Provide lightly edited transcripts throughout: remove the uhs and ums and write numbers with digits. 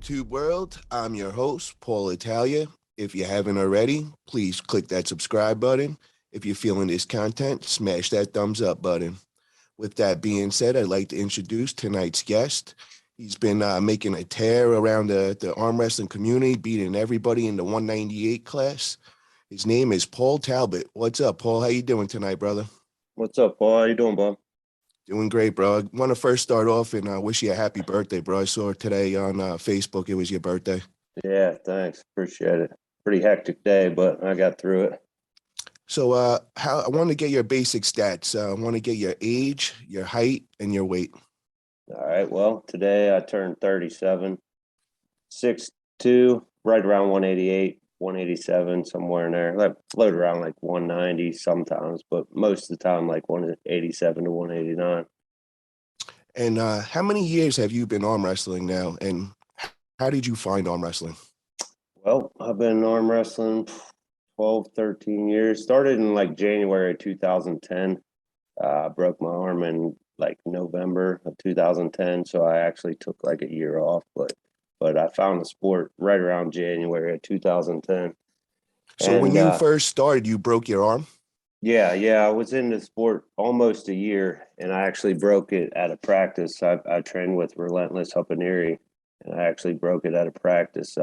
YouTube world. I'm your host, Paul Italia. If you haven't already, please click that subscribe button. If you're feeling this content, smash that thumbs up button. With that being said, I'd like to introduce tonight's guest. He's been making a tear around the arm wrestling community, beating everybody in the 198 class. His name is Paul Talbot. What's up, Paul? How you doing tonight, brother? What's up, Paul? How you doing, Bob? Doing great, bro. I want to first start off and wish you a happy birthday, bro. I saw today on Facebook it was your birthday. Yeah, thanks. Appreciate it. Pretty hectic day, but I got through it. So how I want to get your basic stats. I want to get your age, your height, and your weight. All right. Well, today I turned 37, 6'2", right around 188, 187, somewhere in there. Like float around like 190 sometimes, but most of the time like 187 to 189. And how many years have you been arm wrestling now? And how did you find arm wrestling? Well, I've been arm wrestling 12, 13 years. Started in like January 2010. I broke my arm in like November of 2010, so I actually took like a year off. But I found the sport right around January of 2010. So when And you first started, you broke your arm? yeah, I was in the sport almost a year, and I actually broke it at a practice. I trained with Relentless up in Erie, and I actually broke it at a practice.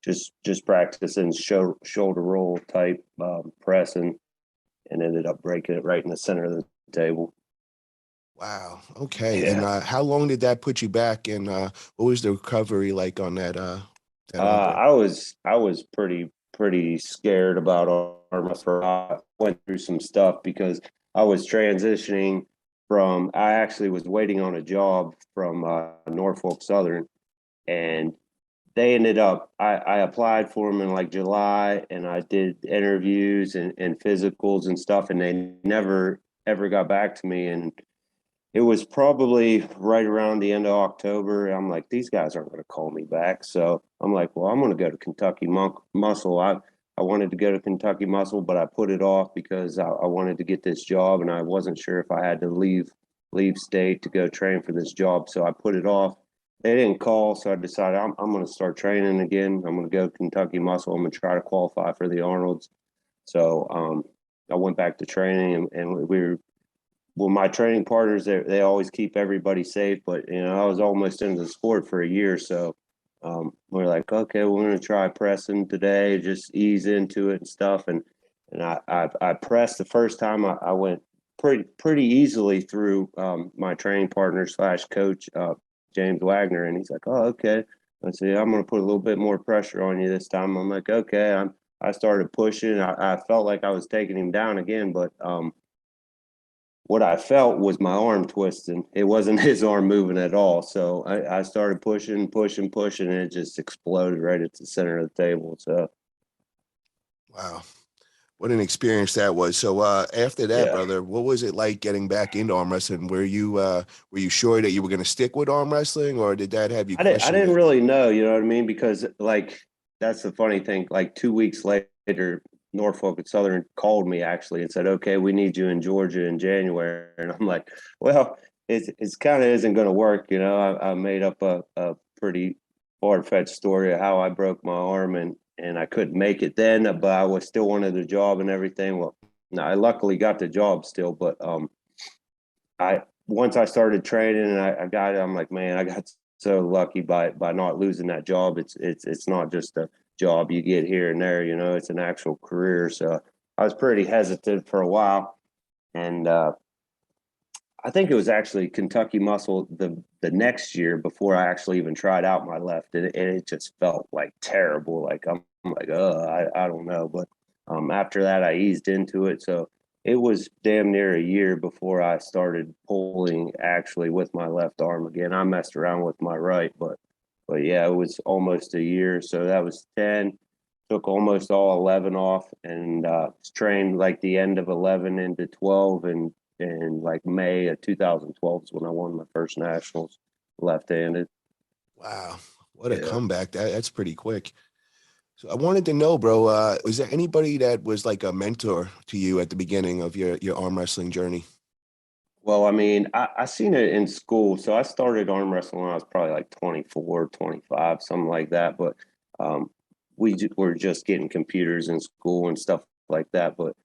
Just practicing shoulder roll type pressing, and ended up breaking it right in the center of the table. Wow. Okay. And Yeah. how long did that put you back? And what was the recovery like on that arm break? I was pretty scared about Armwrestler. I went through some stuff because I was transitioning from. I actually was waiting on a job from Norfolk Southern, and they ended up. I applied for them in like July, and I did interviews and physicals and stuff, and they never ever got back to me. And it was probably right around the end of October. I'm like, these guys aren't going to call me back. So I'm like, well, I'm going to go to Kentucky Muscle. I wanted to go to Kentucky Muscle, but I put it off because I wanted to get this job, and I wasn't sure if I had to leave state to go train for this job. So I put it off. They didn't call, so I decided I'm going to start training again. I'm going to go to Kentucky Muscle. I'm going to try to qualify for the Arnold's. So I went back to training, and we were well, my training partners, they always keep everybody safe, but I was almost into the sport for a year, so we're like, okay, we're going to try pressing today, just ease into it and stuff, and I pressed the first time. I went pretty easily through my training partner slash coach James Wagner, and he's like, oh, okay. I said, I'm going to put a little bit more pressure on you this time. I'm like, okay. I started pushing. I felt like I was taking him down again, but what I felt was my arm twisting. It wasn't his arm moving at all. So I started pushing, and it just exploded right at the center of the table. So Wow. What an experience that was. So after that, yeah, brother, what was it like getting back into arm wrestling? Were you sure that you were going to stick with arm wrestling, or did that have you I questioning didn't it? really know, you know what I mean? Because like that's the funny thing. Like 2 weeks later, Norfolk and Southern called me actually and said, "Okay, we need you in Georgia in January." And I'm like, "Well, it's kind of isn't going to work." I made up a pretty far fetched story of how I broke my arm and I couldn't make it then, but I was still wanted the job and everything. Well, no, I luckily got the job still, but I once I started training and I got it, I'm like, man, I got so lucky by not losing that job. It's not just a job you get here and there, it's an actual career. So I was pretty hesitant for a while. And I think it was actually Kentucky Muscle the next year before I actually even tried out my left. And it just felt like terrible. Like I'm like, I don't know. But after that, I eased into it. So it was damn near a year before I started pulling actually with my left arm again. I messed around with my right, but yeah, it was almost a year. So that was 10. Took almost all 11 off and trained like the end of 11 into 12 and like May of 2012 is when I won my first nationals left-handed. Wow, what a Yeah. comeback! That's pretty quick. So I wanted to know, bro, was there anybody that was like a mentor to you at the beginning of your arm wrestling journey? Well, I mean, I seen it in school. So I started arm wrestling when I was probably like 24, 25, something like that. But um, were just getting computers in school and stuff like that. But,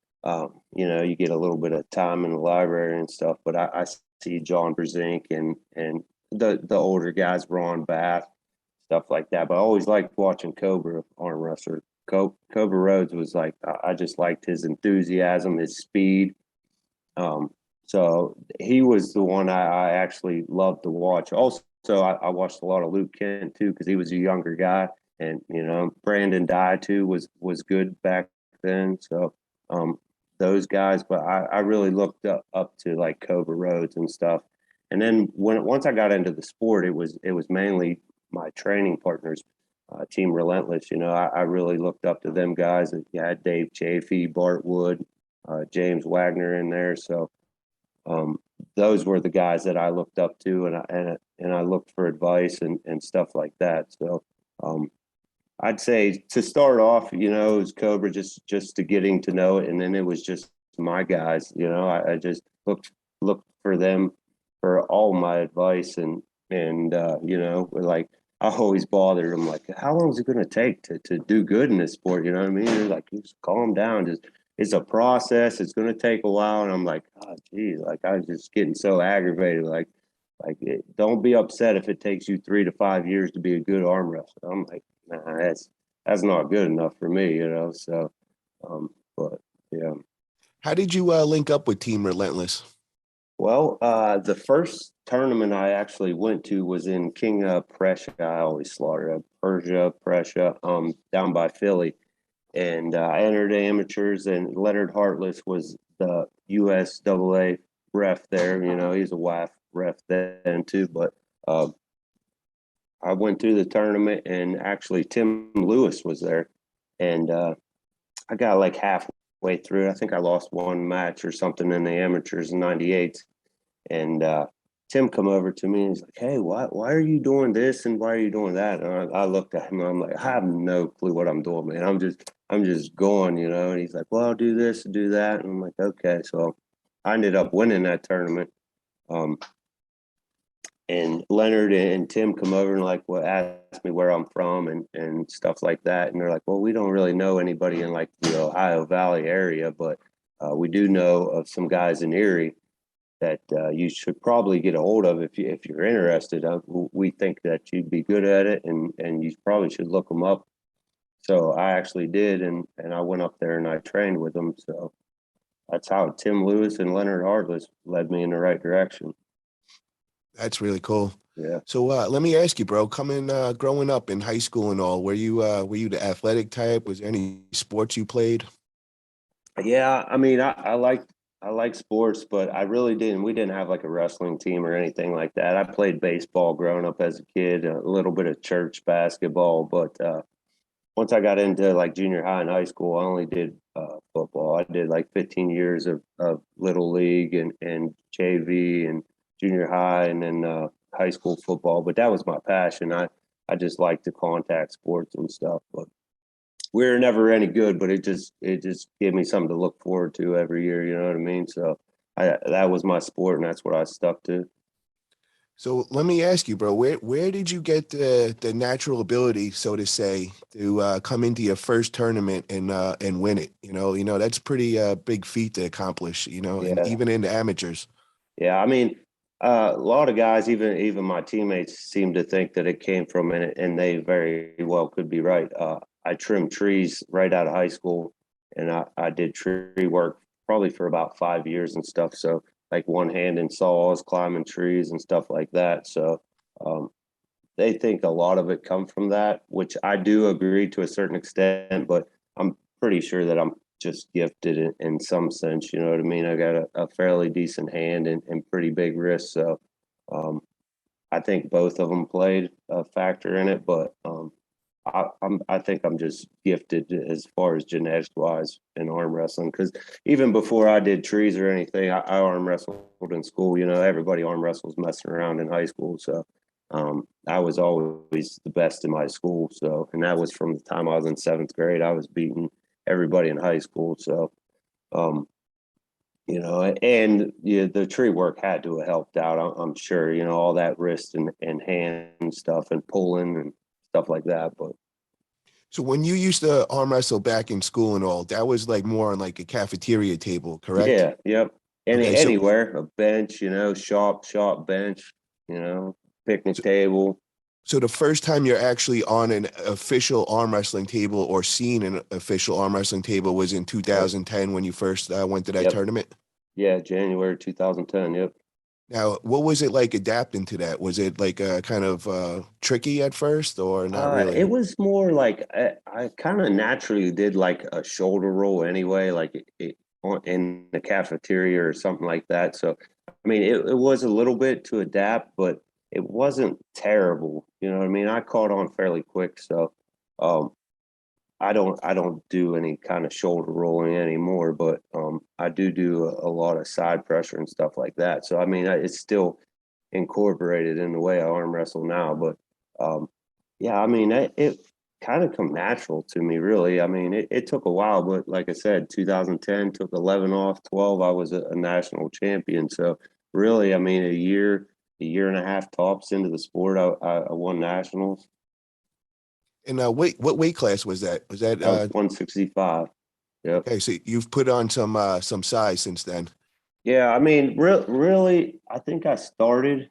you get a little bit of time in the library and stuff. But I see John Brzenk and the older guys, Ron Bath, stuff like that. But I always liked watching Cobra arm wrestler. Cobra Rhodes was like, I just liked his enthusiasm, his speed. Um, so he was the one I actually loved to watch. Also, I watched a lot of Luke Kent too because he was a younger guy, and Brandon Dye too was good back then. So those guys, but I really looked up to like Cobra Rhodes and stuff. And then once I got into the sport, it was mainly my training partners, Team Relentless. I really looked up to them guys. You had Dave Chafee, Bart Wood, James Wagner in there. So um, those were the guys that I looked up to, and I looked for advice and stuff like that. So um, I'd say to start off, it was Cobra just to getting to know it, and then it was just my guys. I just looked for them for all my advice, and like I always bothered them, like, how long is it going to take to do good in this sport? You know what I mean? They're like, just calm down, just it's a process. It's going to take a while, and I'm like, oh, geez, like I was just getting so aggravated, don't be upset if it takes you 3 to 5 years to be a good arm wrestler. I'm like, nah, that's not good enough for me. So, but yeah. How did you link up with Team Relentless? Well, the first tournament I actually went to was in King Prussia. I always slaughter Persia, Prussia, down by Philly, and I entered amateurs. And Leonard Hartless was the USAA ref there. He's a WAF ref then too, but. I went through the tournament, and actually Tim Lewis was there, and I got like halfway through. I think I lost one match or something in the amateurs in '98, and Tim come over to me and he's like, "Hey, why are you doing this and why are you doing that?" And I looked at him and I'm like, "I have no clue what I'm doing, man. I'm just going." And he's like, "Well, do this, do that," and I'm like, "Okay." So I ended up winning that tournament. Um, and Leonard and Tim come over and ask me where I'm from and stuff like that. And they're like, well, we don't really know anybody in like the Ohio Valley area, but we do know of some guys in Erie that you should probably get a hold of if you're interested. We think that you'd be good at it, and you probably should look them up. So I actually did, and I went up there and I trained with them. So that's how Tim Lewis and Leonard Hartless led me in the right direction. That's really cool. Yeah. So let me ask you, bro, growing up in high school and all, were you the athletic type? Was there any sports you played? Yeah, I mean, I like sports, but I really didn't. We didn't have like a wrestling team or anything like that. I played baseball growing up as a kid, a little bit of church basketball, but once I got into like junior high and high school, I only did football. I did like 15 years of little league and JV and junior high, and then high school football. But that was my passion. I just like to contact sports and stuff, but we were never any good, but it just gave me something to look forward to every year. You know what I mean? So that was my sport, and that's what I stuck to. So let me ask you, bro, where did you get the natural ability, so to say, to come into your first tournament and win it? That's pretty big feat to accomplish. And Yeah, even in the amateurs. yeah. I mean, a lot of guys, even my teammates, seem to think that it came from it, and they very well could be right. I trimmed trees right out of high school, and I did tree work probably for about 5 years and stuff. So like one hand in saws, climbing trees and stuff like that. So um, they think a lot of it come from that, which I do agree to a certain extent, but I'm pretty sure that I'm just gifted in some sense. You know what I mean? I got a fairly decent hand and pretty big wrist. So um, I think both of them played a factor in it, but I think I'm just gifted as far as genetics wise in arm wrestling. Because even before I did trees or anything, I arm wrestled in school. Everybody arm wrestles messing around in high school. So I was always the best in my school. So, and that was from the time I was in seventh grade. I was beating everybody in high school. So um, and yeah, the tree work had to have helped out. I'm sure, all that wrist and hand stuff and pulling and stuff like that. But So when you used to arm wrestle back in school and all, that was like more on like a cafeteria table, correct? yeah, yep. Okay, Anywhere, a bench, shop bench, picnic so table. so the first time you're actually on an official arm wrestling table or seen an official arm wrestling table was in Yep, 2010 when you first went to that yep, tournament. yeah, January 2010. Yep. Now, what was it like adapting to that? Was it like kind of tricky at first or not It really? was more like I kind of naturally did like a shoulder roll anyway, like in the cafeteria or something like that. So, I mean, it was a little bit to adapt, but it wasn't terrible. You know what I mean? I caught on fairly quick. So, um, I don't do any kind of shoulder rolling anymore, but I do a lot of side pressure and stuff like that. So, I mean, it's still incorporated in the way I arm wrestle now, but um, yeah, I mean, it kind of come natural to me, really. I mean, it took a while, but like I said, 2010 took 11 off, 12, I was a national champion. So really, I mean, a year and a half tops into the sport, I won nationals. And what weight class was that? Was that That was 165. Yep. okay? So you've put on some size since then. Yeah, I mean, really, I think I started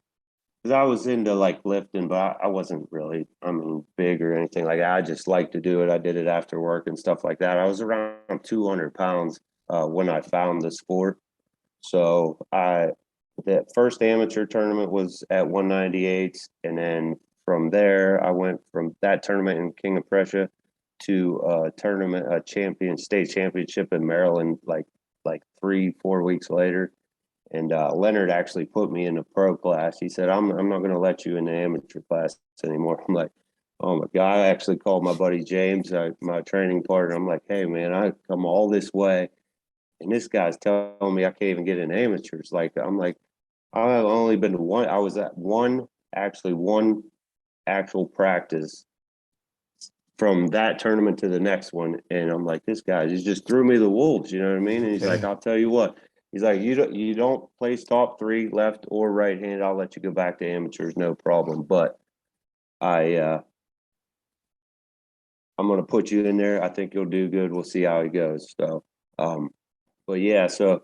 because I was into like lifting, but I wasn't really, I mean, big or anything like that. I just like to do it. I did it after work and stuff like that. I was around 200 pounds when I found the sport. So the first amateur tournament was at 198, and then from there I went from that tournament in King of Prussia to a state championship in Maryland, like 3 4 weeks later. And Leonard actually put me in the pro class. He said, I'm not going to let you in the amateur class anymore." I'm like, "Oh my God." I actually called my buddy James, my training partner. I'm like, "Hey, man, I come all this way. And this guy's telling me I can't even get in amateurs." I'm like, "I've only been to one." I was at one actual practice from that tournament to the next one. And I'm like, "This guy just threw me the wolves." You know what I mean? And he's like, Yeah. "I'll tell you what." He's like, "You don't place top three, left or right hand. I'll let you go back to amateurs, no problem. But I I'm gonna put you in there. I think you'll do good. We'll see how it goes." So um, but yeah, so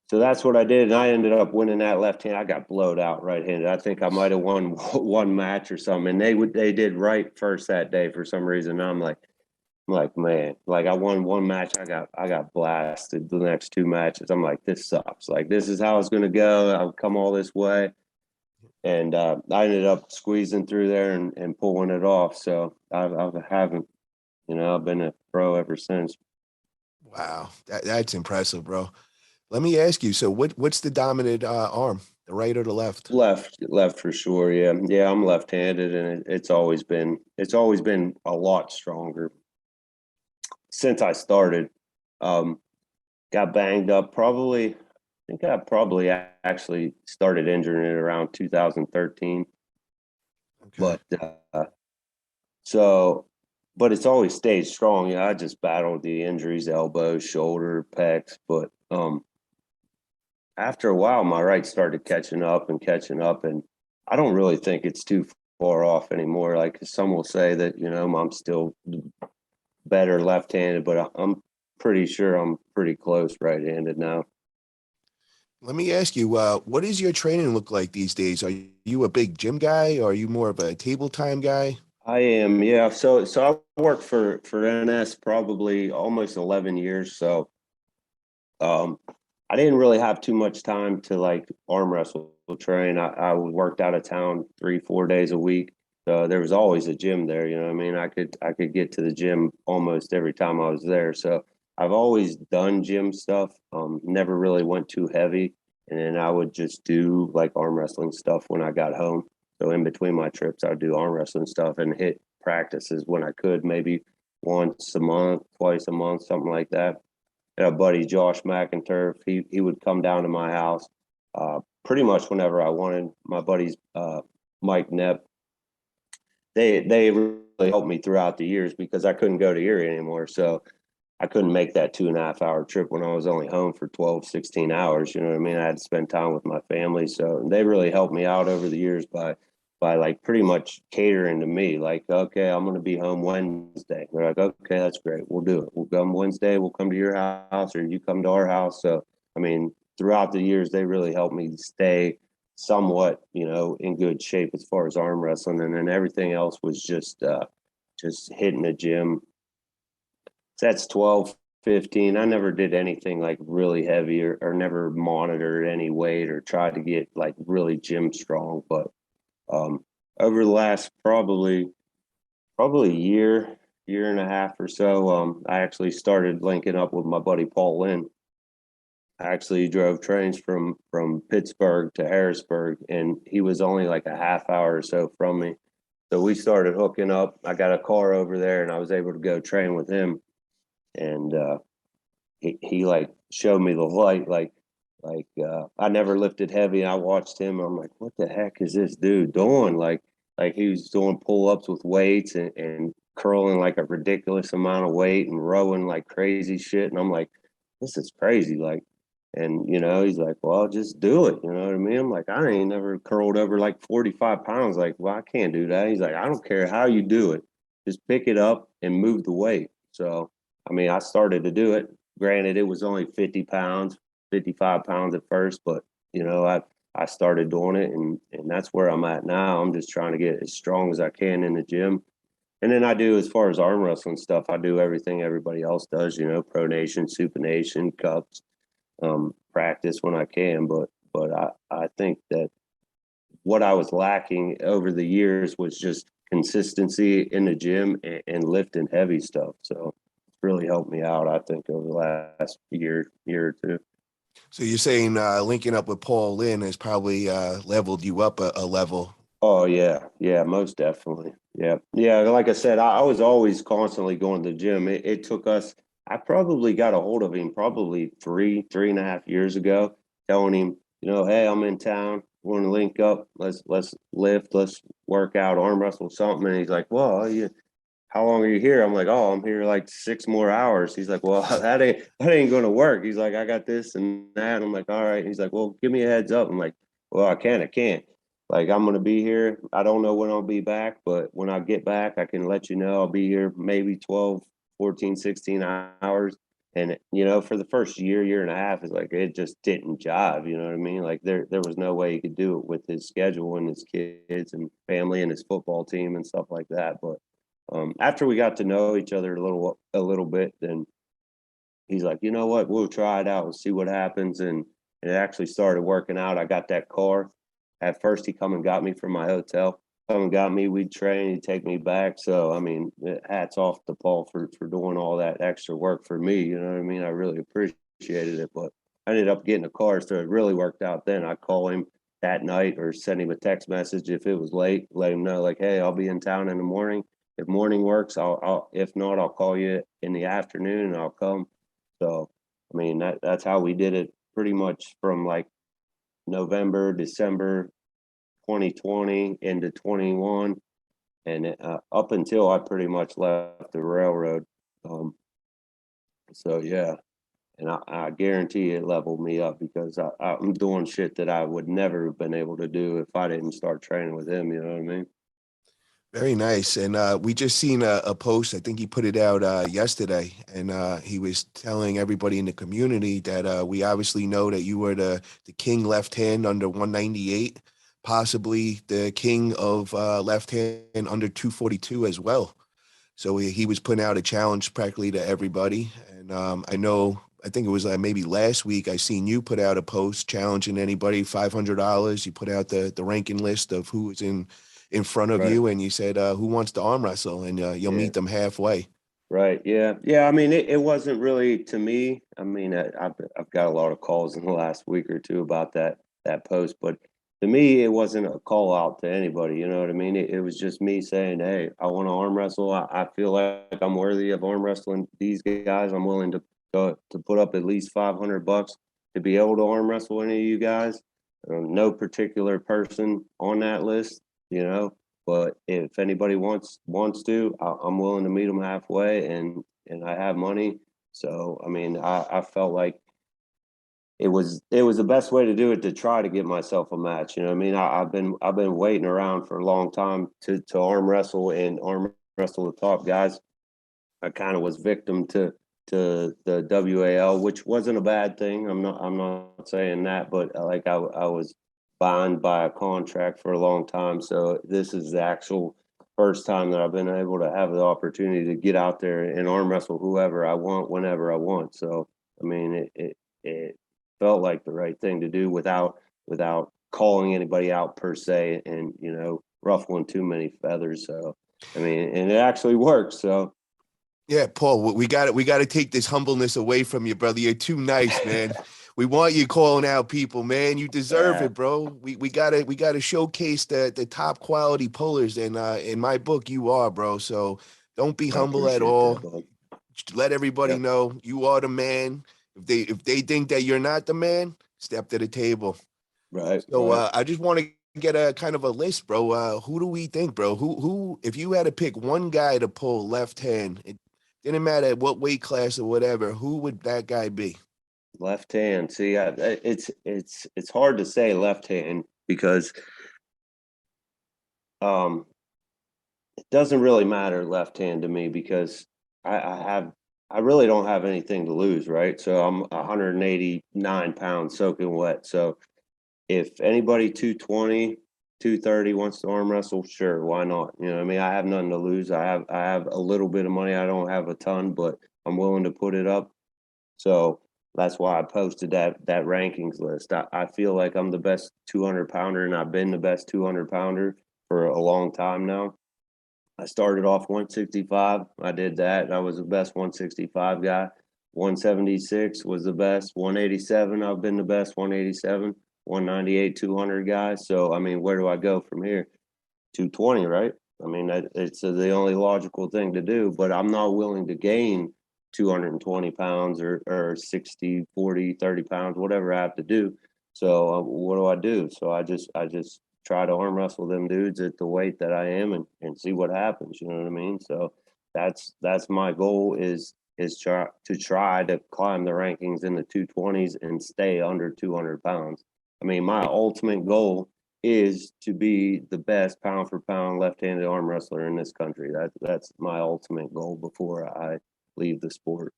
that's what I did, and I ended up winning that left hand. I got blowed out right handed. I think I might have won one match or something, and they did right first that day for some reason. And I'm like, man, like I won one match, I got blasted the next two matches. I'm like, this sucks. Like this is how it's gonna go. I've come all this way, and I ended up squeezing through there and pulling it off. So I haven't, I've been a pro ever since. Wow, that's impressive, bro. Let me ask you. So what's the dominant arm, the right or the left? Left for sure. Yeah, yeah. I'm left-handed, and it's always been a lot stronger since I started. Um, got banged up probably. I think I probably actually started injuring it around 2013. Okay. But so, but it's always stayed strong. I just battled the injuries, elbow, shoulder, pecs. But after a while, my right started catching up, and I don't really think it's too far off anymore. Like some will say that I'm still better left-handed, but I'm pretty sure I'm pretty close right-handed now. Let me ask you, what does your training look like these days? Are you a big gym guy or are you more of a table time guy? I am, yeah. So I worked for NS probably almost 11 years. So um, I didn't really have too much time to like arm wrestle train. I worked out of town 3 4 days a week. So there was always a gym there. You know what I mean? I could get to the gym almost every time I was there. So I've always done gym stuff. Never really went too heavy. And then I would just do like arm wrestling stuff when I got home. So in between my trips, I'd do arm wrestling stuff and hit practices when I could, maybe once a month, twice a month, something like that. And a buddy, Josh McInturf, he would come down to my house pretty much whenever I wanted. My buddies, Mike Nepp, they really helped me throughout the years because I couldn't go to Erie anymore. So I couldn't make that 2.5 hour trip when I was only home for 12, 16 hours. You know what I mean? I had to spend time with my family. So they really helped me out over the years by like pretty much catering to me. Like, okay, I'm going to be home Wednesday. They're like, okay, that's great. We'll do it. We'll come Wednesday. We'll come to your house, or you come to our house. So, I mean, throughout the years, they really helped me stay somewhat, in good shape as far as arm wrestling. And then everything else was just hitting the gym. That's 12, 15. I never did anything like really heavy, or never monitored any weight or tried to get like really gym strong. But um, over the last probably year and a half or so, I actually started linking up with my buddy Paul Lynn. I actually drove trains from Pittsburgh to Harrisburg, and he was only like a half hour or so from me. So we started hooking up. I got a car over there, and I was able to go train with him. And he like showed me the light, like I never lifted heavy. I watched him. I'm like, what the heck is this dude doing? Like he was doing pull-ups with weights, and curling like a ridiculous amount of weight and rowing like crazy shit. And I'm like, this is crazy. Like, and he's like, well, just do it. You know what I mean? I'm like, I ain't never curled over like 45 pounds. Like, well, I can't do that. He's like, I don't care how you do it. Just pick it up and move the weight. So, I mean, I started to do it. Granted, it was only 50 pounds, 55 pounds at first, but I started doing it, and that's where I'm at now. I'm just trying to get as strong as I can in the gym. And then I do, as far as arm wrestling stuff, I do everything everybody else does, pronation, supination, cups, practice when I can. But I think that what I was lacking over the years was just consistency in the gym, and lifting heavy stuff. So it's really helped me out, I think, over the last year or two. So you're saying linking up with Paul Lynn has probably leveled you up a level. Oh yeah, most definitely. Yeah. Like I said, I was always constantly going to the gym. It took us. I probably got a hold of him probably 3.5 years ago, telling him, hey, I'm in town. Want to link up? Let's lift. Let's work out, arm wrestle, something. And he's like, well, how long are you here? I'm like, oh, I'm here like 6 more hours. He's like, well, that ain't gonna work. He's like, I got this and that. I'm like, all right. He's like, well, give me a heads up. I'm like, well, I can't. Like, I'm gonna be here. I don't know when I'll be back, but when I get back, I can let you know. I'll be here maybe 12, 14, 16 hours. And for the first year and a half, it's like it just didn't jive. You know what I mean? Like there was no way he could do it with his schedule and his kids and family and his football team and stuff like that. But after we got to know each other a little bit, then he's like, you know what, we'll try it out and see what happens. And it actually started working out. I got that car. At first, he come and got me from my hotel. Come and got me. We'd train. He'd take me back. So I mean, hats off to Paul for doing all that extra work for me. You know what I mean? I really appreciated it. But I ended up getting a car, so it really worked out. Then I call him that night or send him a text message if it was late. Let him know like, hey, I'll be in town in the morning. If morning works, I'll if not, I'll call you in the afternoon and I'll come. So, I mean, that's how we did it pretty much from like November, December 2020 into 21, and up until I pretty much left the railroad. Um, so yeah, and I guarantee it leveled me up because I'm doing shit that I would never have been able to do if I didn't start training with him. You know what I mean? Very nice. And we just seen a post. I think he put it out yesterday, and he was telling everybody in the community that we obviously know that you were the king left hand under 198, possibly the king of left hand under 242 as well. So he was putting out a challenge practically to everybody. And I think it was maybe last week, I seen you put out a post challenging anybody $500. You put out the ranking list of who was in front of Right. you, and you said, who wants to arm wrestle? And you'll Yeah. meet them halfway. Right. Yeah. I mean, it wasn't really to me. I mean, I've got a lot of calls in the last week or two about that post, but to me, it wasn't a call out to anybody. You know what I mean? It was just me saying, hey, I want to arm wrestle. I feel like I'm worthy of arm wrestling these guys. I'm willing to put up at least $500 to be able to arm wrestle any of you guys. No particular person on that list. You know, but if anybody wants to, I'm willing to meet them halfway, and I have money, So I mean, I felt like it was the best way to do it, to try to get myself a match. You know what I mean? I've been waiting around for a long time to arm wrestle and arm wrestle the top guys. I kind of was victim to the WAL, which wasn't a bad thing. I'm not saying that, but like I was bound by a contract for a long time. So this is the actual first time that I've been able to have the opportunity to get out there and arm wrestle whoever I want, whenever I want. So I mean, it felt like the right thing to do without calling anybody out per se, and ruffling too many feathers. So I mean, and it actually works. So Yeah, Paul, we got to take this humbleness away from you, brother. You're too nice, man. We want you calling out people, man. You deserve yeah, it, bro. We gotta showcase the top quality pullers, and in my book, you are, bro. So don't be I humble at appreciate that, all. bud. Let everybody Yep. know you are the man. If they think that you're not the man, step to the table. Right, So right. I just want to get a kind of a list, bro. Who do we think, bro? Who if you had to pick one guy to pull left hand, it didn't matter what weight class or whatever, who would that guy be? Left hand. See, it's hard to say left hand because um it doesn't really matter left hand to me because I really don't have anything to lose, right? So I'm 189 pounds soaking wet. So if anybody 220, 230 wants to arm wrestle, sure, why not? You know what I mean? I have nothing to lose. I have a little bit of money. I don't have a ton, but I'm willing to put it up. So that's why I posted that rankings list. I feel like I'm the best 200 pounder, and I've been the best 200 pounder for a long time now. I started off 165. I did that. I was the best 165 guy. 176 was the best. 187, I've been the best 187. 198, 200 guys. So, I mean, where do I go from here? 220, right? I mean, it's the only logical thing to do, but I'm not willing to gain 220 pounds or 60, 40, 30 pounds, whatever I have to do. So what do? So I just try to arm wrestle them dudes at the weight that I am, and see what happens. You know what I mean? So that's my goal, is try to climb the rankings in the 220s and stay under 200 pounds. I mean, my ultimate goal is to be the best pound for pound left-handed arm wrestler in this country. That's my ultimate goal before I leave the sport.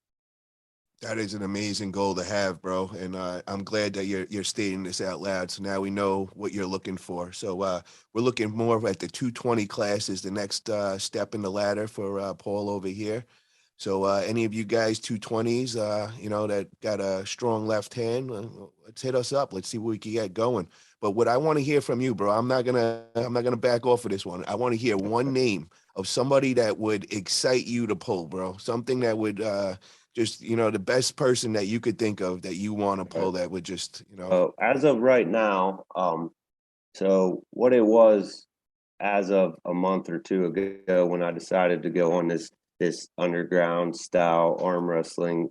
That is an amazing goal to have, bro. And I'm glad that you're stating this out loud. So now we know what you're looking for. So we're looking more at the 220 class is the next step in the ladder for Paul over here. So any of you guys 220s, that got a strong left hand, let's hit us up. Let's see what we can get going. But what I want to hear from you, bro, I'm not gonna back off of this one. I want to hear one name of somebody that would excite you to pull, bro. Something that would just the best person that you could think of that you want to Right. pull that would just. As of right now, so what it was as of a month or two ago when I decided to go on this underground style arm wrestling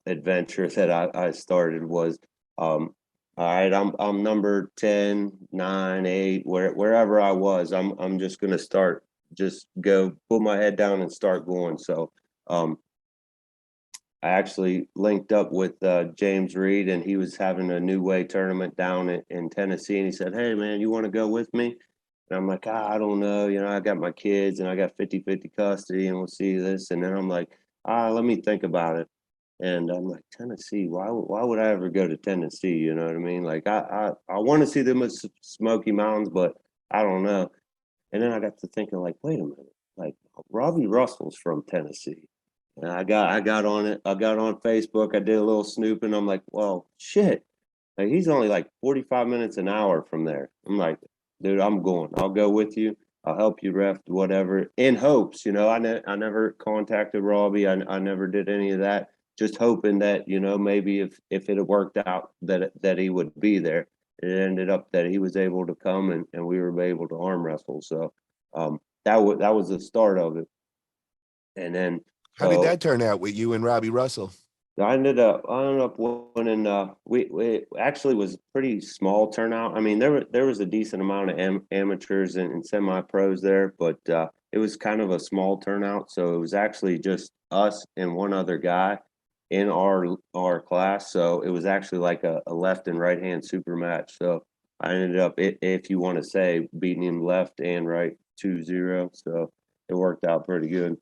adventure that I started was all right, I'm number 10, 9, 8, wherever I was, I'm just gonna just go put my head down and start going. So um I actually linked up with James Reed, and he was having a New Way tournament down in Tennessee. And he said, "Hey, man, you want to go with me?" And I'm like, I don't know. I got my kids and I got 50-50 custody, and we'll see this. And then I'm like, let me think about it. And I'm like, Tennessee, why would I ever go to Tennessee? You know what I mean? Like, I want to see the Smoky Mountains, but I don't know. And then I got to thinking, like, wait a minute, like Robbie Russell's from Tennessee. And I got on it. I got on Facebook. I did a little snooping. I'm like, well, shit. Like, he's only like 45 minutes an hour from there. I'm like, dude, I'm going. I'll go with you. I'll help you ref whatever, in hopes. I never contacted Robbie. I never did any of that. Just hoping that maybe if it had worked out that he would be there. It ended up that he was able to come, and we were able to arm wrestle. So that was the start of it. And then How did so that turn out with you and Robbie Russell? I ended up winning. We actually was pretty small turnout. I mean, there was a decent amount of amateurs and semi pros there, but it was kind of a small turnout, so it was actually just us and one other guy in our class. So it was actually like a left and right hand super match. So I ended up, if you want to say, beating him left and right 2-0. So it worked out pretty good.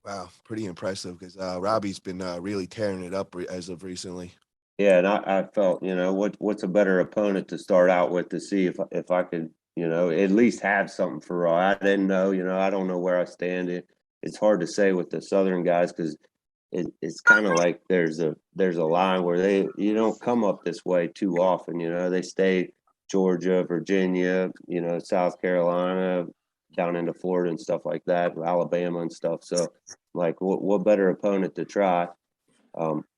Wow, pretty impressive because Robbie's been really tearing it up as of recently. Yeah, and I felt, what's a better opponent to start out with to see if I could, at least have something for Raw. I didn't know, I don't know where I stand. It's hard to say with the Southern guys because it's kind of like there's a line where you don't come up this way too often. They stay Georgia, Virginia, South Carolina, down into Florida and stuff like that, Alabama and stuff. So, like, what better opponent to try?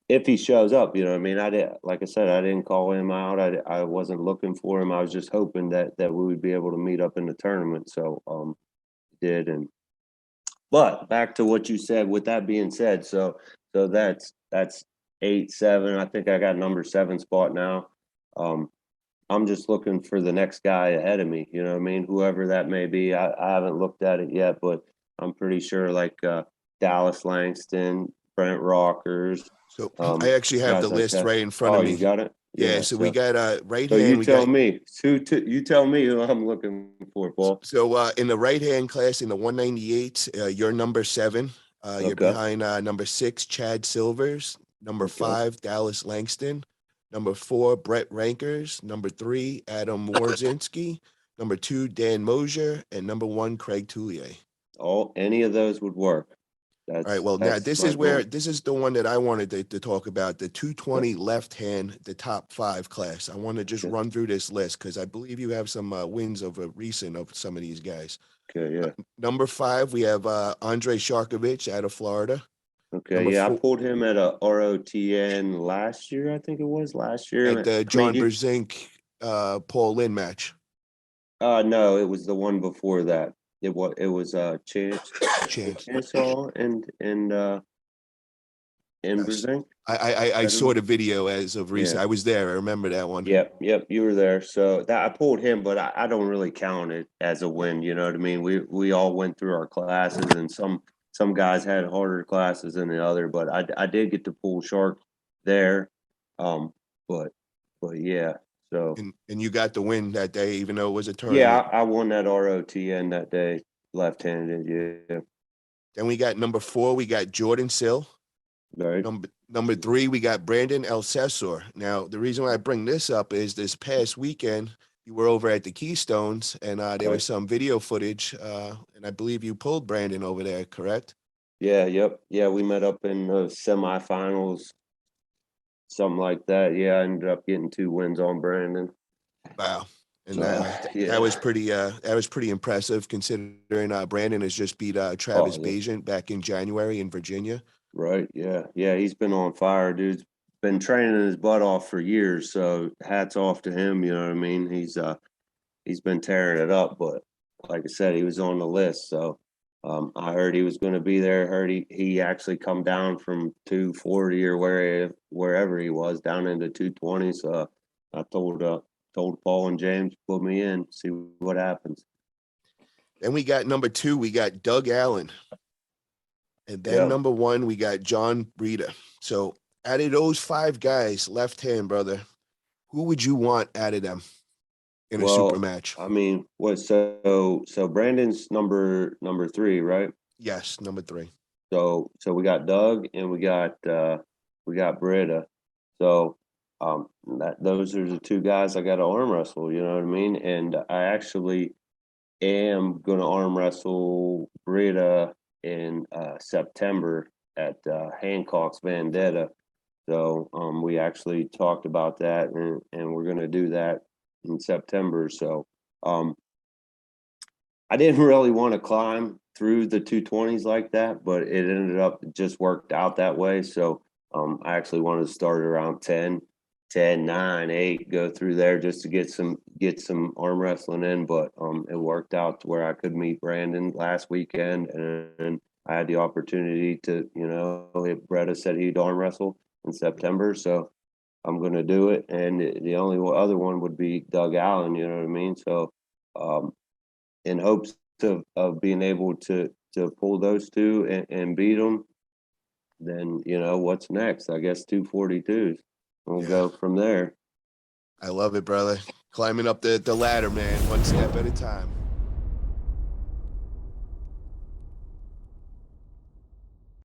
If he shows up, you know what I mean? I did, like I said, I didn't call him out. I wasn't looking for him. I was just hoping that we would be able to meet up in the tournament. So did. And but back to what you said, with that being said, so that's 8-7. I think I got number 7 spot now. I'm just looking for the next guy ahead of me, you know what I mean? Whoever that may be. I haven't looked at it yet, but I'm pretty sure like Dallas Langston, Brent Rockers, So I actually have the guys like list that. right in front Oh, of you me. got it? Yeah, Yeah. so we got right So you hand. We got tell me. You tell me who I'm looking for, Paul. so in the right hand class in the 198, you're number 7. You're Okay. behind number 6, Chad Silvers, number Okay. 5, Dallas Langston, number 4, Brett Rankers, number 3, Adam Warzinski, number 2, Dan Mosier, and number 1, Craig Toulier. Any of those would work. All right. That's Well, now that's my goal. this is the one that I wanted to talk about, the 220 left hand, the top 5 class. I want to just Okay. run through this list because I believe you have some wins of recent of some of these guys. Okay. Yeah. Number 5, we have Andre Sharkovich out of Florida. Okay. Number Yeah. I 4 pulled him at a ROTN last year. I think it was last at year. the I mean, John Berzink Paul Lynn match. no, it was the one before that. It was Chance. Chainsaw and Yes. Brzezinski. I saw the video as of Yeah. recent. I was there. I remember that one. Yep, you were there. So that I pulled him, but I don't really count it as a win. You know what I mean? We all went through our classes, and some guys had harder classes than the other. But I did get to pull Shark there, um, but yeah. So And you got the win that day, even though it was a yeah, tournament. I won that ROTN that day, left-handed. Yeah, Then we got number 4, we got Jordan Sill. right. Number 3, we got Brandon Elsessor. Now, the reason why I bring this up is this past weekend, you were over at the Keystones, and there was Okay. some video footage, and I believe you pulled Brandon over there, correct? Yeah, yep, yeah. We met up in the semifinals, something like that. Yeah, I ended up getting 2 wins on Brandon. Wow. And So that yeah. was pretty impressive considering Brandon has just beat Oh Travis yeah. Bajan back in January in Virginia. Right. Yeah. Yeah. He's been on fire, dude's been training his butt off for years. So hats off to him. You know what I mean? He's been tearing it up. But like I said, he was on the list. So I heard he was going to be there. Heard he actually come down from 240 or wherever he was down into 220. So I told Paul and James, put me in, see what happens. Then we got number 2, we got Doug Allen. And then Yeah. number 1, we got John Breida. So out of those 5 guys, left hand, brother, who would you want out of them in a super Well, match? I mean, what so Brandon's number 3, right? Yes, number 3. So we got Doug and we got Britta. So those are the 2 guys I got to arm wrestle, you know what I mean? And I actually am gonna arm wrestle Britta in September at Hancock's Vendetta. So we actually talked about that, and we're gonna do that in September. So um I didn't really want to climb through the 220s like that, but it ended up just worked out that way. So I actually wanted to start around 10, 9, 8, go through there just to get some arm wrestling in. But it worked out to where I could meet Brandon last weekend, and I had the opportunity to, if Bretta said he'd arm wrestle in September, so I'm going to do it. And the only other one would be Doug Allen, you know what I mean? So um, in hopes of being able to pull those two and beat them, then what's next? I guess 242s. We'll go from there. I love it, brother. Climbing up the ladder, man, one step at a time.